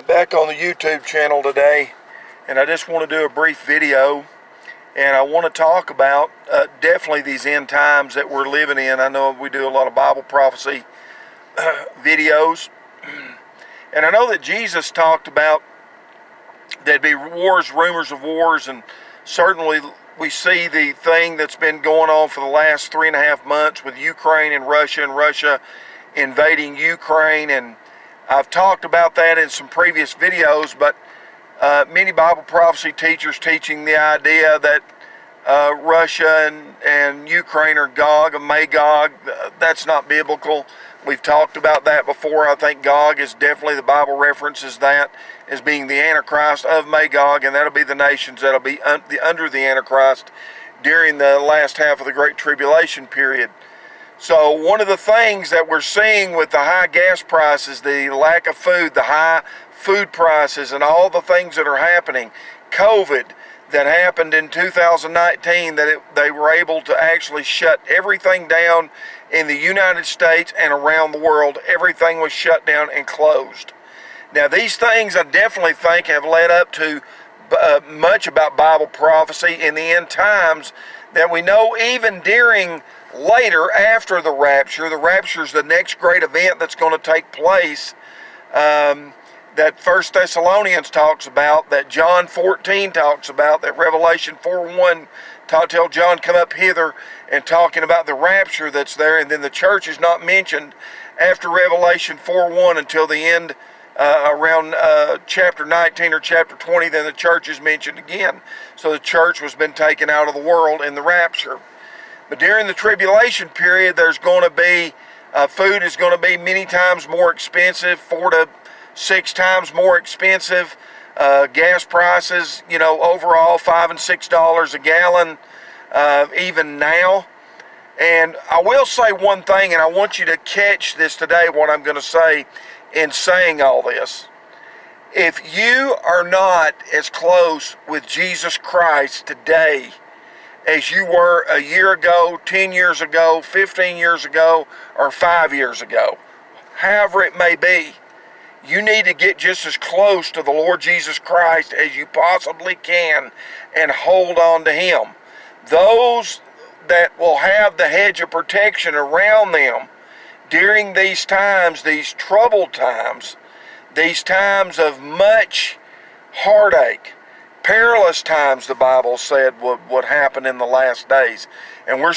Back on the YouTube channel today, and I just want to do a brief video, and I want to talk about definitely these end times that we're living in. I know we do a lot of Bible prophecy videos, and I know that Jesus talked about there'd be wars, rumors of wars, and certainly we see the thing that's been going on for the last 3.5 months with Ukraine and Russia invading Ukraine, and I've talked about that in some previous videos, but many Bible prophecy teachers teaching the idea that Russia and Ukraine are Gog and Magog. That's not biblical. We've talked about that before. I think Gog is definitely, the Bible references that as being the Antichrist of Magog, and that'll be the nations that'll be under the Antichrist during the last half of the Great Tribulation period. So one of the things that we're seeing with the high gas prices, the lack of food, the high food prices, and all the things that are happening, COVID that happened in 2019, that they were able to actually shut everything down in the United States and around the world. Everything was shut down and closed. Now these things I definitely think have led up to much about Bible prophecy in the end times that we know even during later after the rapture is the next great event that's going to take place, that 1 Thessalonians talks about, that John 14 talks about, that Revelation 4:1 tell John come up hither, and talking about the rapture that's there. And then the church is not mentioned after Revelation 4:1 until the end, around chapter 19 or chapter 20, then the church is mentioned again. So the church was been taken out of the world in the rapture. But during the tribulation period, there's going to be, food is going to be many times more expensive, 4 to 6 times more expensive. Gas prices, overall $5 and $6 a gallon, even now. And I will say one thing, and I want you to catch this today, what I'm going to say in saying all this. If you are not as close with Jesus Christ today as you were a year ago, 10 years ago, 15 years ago, or 5 years ago, however it may be, you need to get just as close to the Lord Jesus Christ as you possibly can and hold on to Him. Those that will have the hedge of protection around them during these times, these troubled times, these times of much heartache, perilous times, the Bible said would happen in the last days. And we're